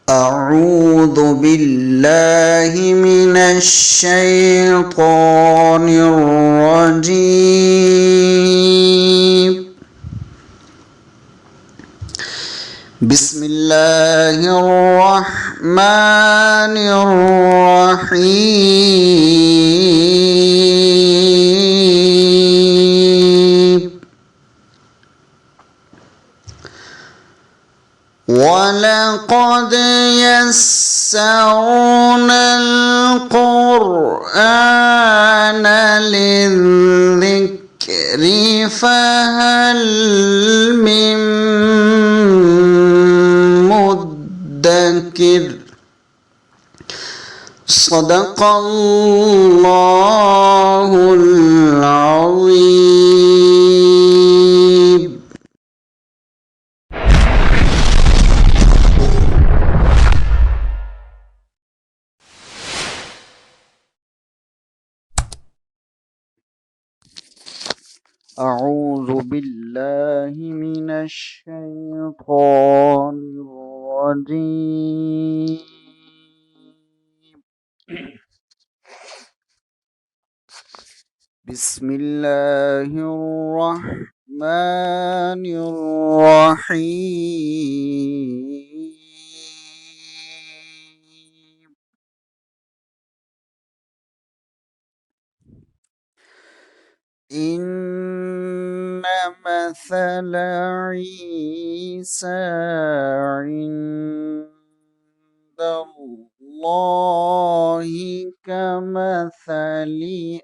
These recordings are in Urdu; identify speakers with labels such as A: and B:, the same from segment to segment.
A: أعوذ بالله من الشيطان الرجيم. بسم الله الرحمن الرحيم. وَلَقَدْ يَسَّرْنَا الْقُرْآنَ لِلذِّكْرِ فَهَلْ مِن مُّدَّكِرٍ. صدق الله العظيم. أعوذ بالله من الشيطان الرجيم. بسم الله الرحمن الرحيم. إن مثل عيسى عند الله كمثل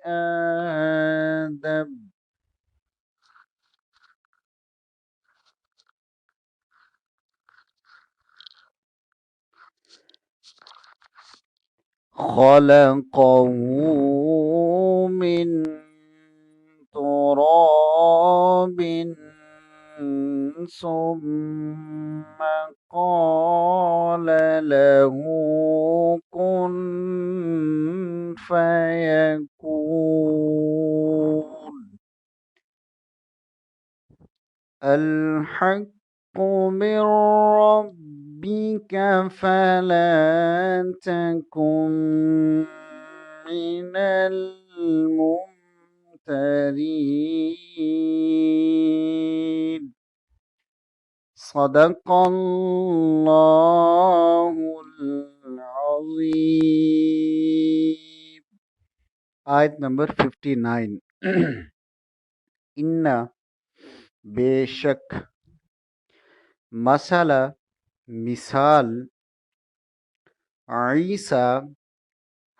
A: آدم. خلقه من تراب ثم قال له كن فيكون. الحق من ربك فلا تكن من الممترين. صدق الله العظيم. آیت نمبر 59. ان بے شک مسئلہ مثال عیسیٰ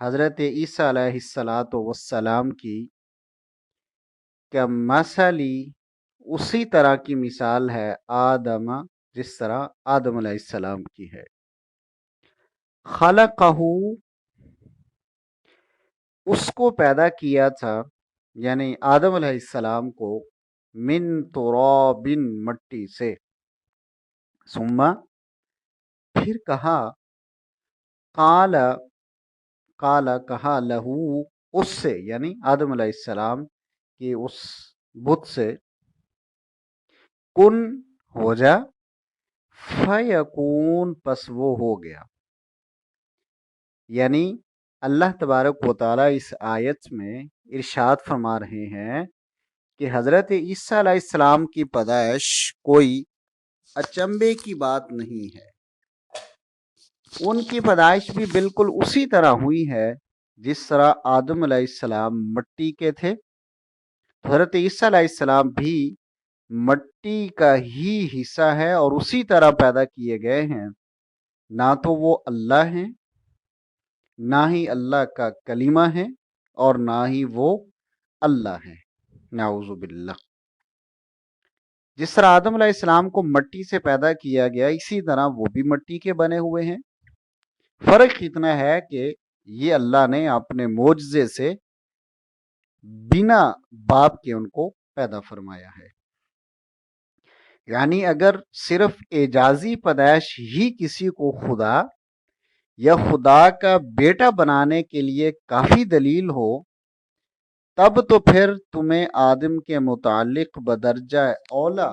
A: حضرت عیسیٰ علیہ السلام کی کمثلی اسی طرح کی مثال ہے آدم جس طرح آدم علیہ السلام کی ہے. خلقہ اس کو پیدا کیا تھا یعنی آدم علیہ السلام کو من تراب مٹی سے. ثم پھر کہا قال کہا لہو اس سے یعنی آدم علیہ السلام کی اس بت سے کن ہو جا فیکون پس وہ ہو گیا. یعنی اللہ تبارک و تعالیٰ اس آیت میں ارشاد فرما رہے ہیں کہ حضرت عیسیٰ علیہ السلام کی پیدائش کوئی اچنبے کی بات نہیں ہے. ان کی پیدائش بھی بالکل اسی طرح ہوئی ہے جس طرح آدم علیہ السلام مٹی کے تھے. حضرت عیسیٰ علیہ السلام بھی مٹی کا ہی حصہ ہے اور اسی طرح پیدا کیے گئے ہیں. نہ تو وہ اللہ ہیں نہ ہی اللہ کا کلمہ ہے اور نہ ہی وہ اللہ ہے. نعوذ باللہ. جس طرح آدم علیہ السلام کو مٹی سے پیدا کیا گیا اسی طرح وہ بھی مٹی کے بنے ہوئے ہیں. فرق اتنا ہے کہ یہ اللہ نے اپنے معجزے سے بنا باپ کے ان کو پیدا فرمایا ہے. یعنی اگر صرف اعجازی پیدائش ہی کسی کو خدا یا خدا کا بیٹا بنانے کے لیے کافی دلیل ہو تب تو پھر تمہیں آدم کے متعلق بدرجہ اولا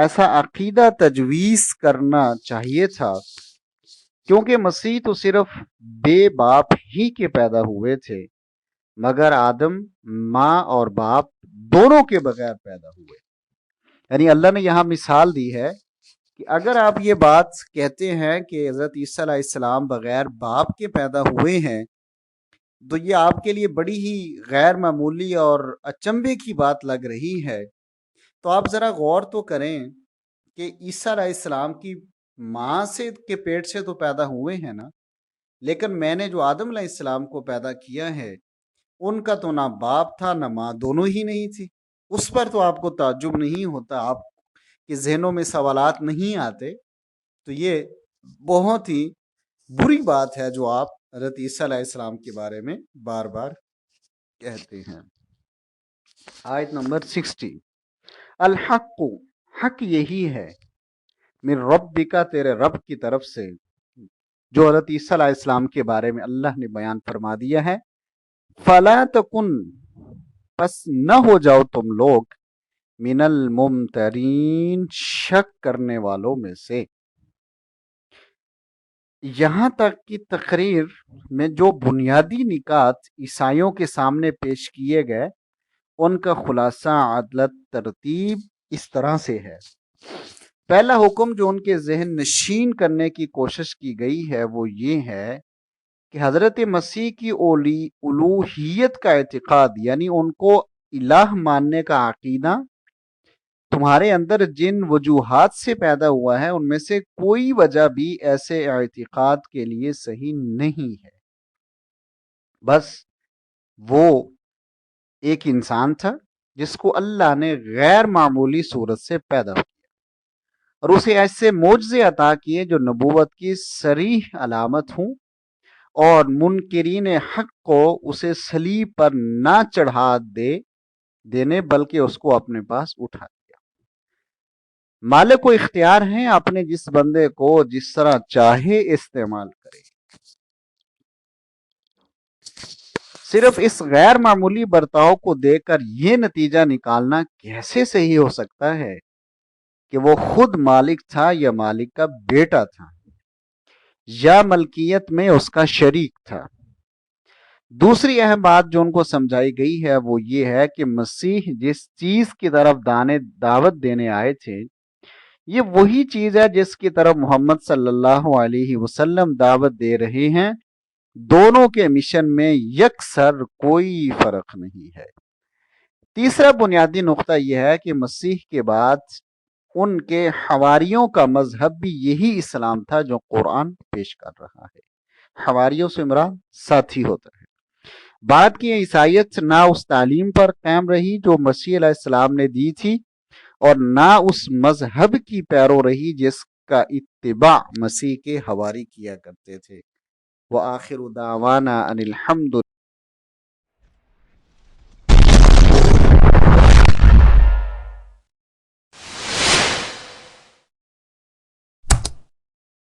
A: ایسا عقیدہ تجویز کرنا چاہیے تھا کیونکہ مسیح تو صرف بے باپ ہی کے پیدا ہوئے تھے، مگر آدم ماں اور باپ دونوں کے بغیر پیدا ہوئے۔ یعنی اللہ نے یہاں مثال دی ہے کہ اگر آپ یہ بات کہتے ہیں کہ حضرت عیسیٰ علیہ السلام بغیر باپ کے پیدا ہوئے ہیں، تو یہ آپ کے لیے بڑی ہی غیر معمولی اور اچنبھے کی بات لگ رہی ہے۔ تو آپ ذرا غور تو کریں کہ عیسیٰ علیہ السلام کی ماں سے کے پیٹ سے تو پیدا ہوئے ہیں نا، لیکن میں نے جو آدم علیہ السلام کو پیدا کیا ہے، ان کا تو نہ باپ تھا نہ ماں، دونوں ہی نہیں تھی۔ اس پر تو آپ کو تعجب نہیں ہوتا، آپ کے ذہنوں میں سوالات نہیں آتے؟ تو یہ بہت ہی بری بات ہے جو آپ حضرت عیسیٰ علیہ السلام کے بارے میں بار بار کہتے ہیں۔ آیت نمبر 60، الحق، حق یہی ہے، من ربک، تیرے رب کی طرف سے، جو حضرت عیسیٰ علیہ السلام کے بارے میں اللہ نے بیان فرما دیا ہے۔ فلا تکن، پس نہ ہو جاؤ تم لوگ، من الممترین، شک کرنے والوں میں سے۔ یہاں تک کہ تقریر میں جو بنیادی نکات عیسائیوں کے سامنے پیش کیے گئے، ان کا خلاصہ عدالت ترتیب اس طرح سے ہے۔ پہلا حکم جو ان کے ذہن نشین کرنے کی کوشش کی گئی ہے وہ یہ ہے کہ حضرت مسیح کی الوہیت کا اعتقاد، یعنی ان کو الہ ماننے کا عقیدہ، تمہارے اندر جن وجوہات سے پیدا ہوا ہے ان میں سے کوئی وجہ بھی ایسے اعتقاد کے لیے صحیح نہیں ہے۔ بس وہ ایک انسان تھا جس کو اللہ نے غیر معمولی صورت سے پیدا کیا اور اسے ایسے معجزے عطا کیے جو نبوت کی صریح علامت ہوں، اور منکرین حق کو اسے صلیب پر نہ چڑھا دینے بلکہ اس کو اپنے پاس اٹھا دیا۔ مالک کو اختیار ہے اپنے جس بندے کو جس طرح چاہے استعمال کرے۔ صرف اس غیر معمولی برتاؤ کو دیکھ کر یہ نتیجہ نکالنا کیسے صحیح ہو سکتا ہے کہ وہ خود مالک تھا یا مالک کا بیٹا تھا یا ملکیت میں اس کا شریک تھا۔ دوسری اہم بات جو ان کو سمجھائی گئی ہے وہ یہ ہے کہ مسیح جس چیز کی طرف دعوت دینے آئے تھے، یہ وہی چیز ہے جس کی طرف محمد صلی اللہ علیہ وسلم دعوت دے رہے ہیں۔ دونوں کے مشن میں یکسر کوئی فرق نہیں ہے۔ تیسرا بنیادی نقطہ یہ ہے کہ مسیح کے بعد ان کے حواریوں کا مذہب بھی یہی اسلام تھا جو قرآن پیش کر رہا ہے۔ حواریوں سے مراد ساتھی ہوتا ہے۔ بعد کی عیسائیت نہ اس تعلیم پر قائم رہی جو مسیح علیہ السلام نے دی تھی، اور نہ اس مذہب کی پیرو رہی جس کا اتباع مسیح کے حواری کیا کرتے تھے۔ وآخر دعوانا ان الحمد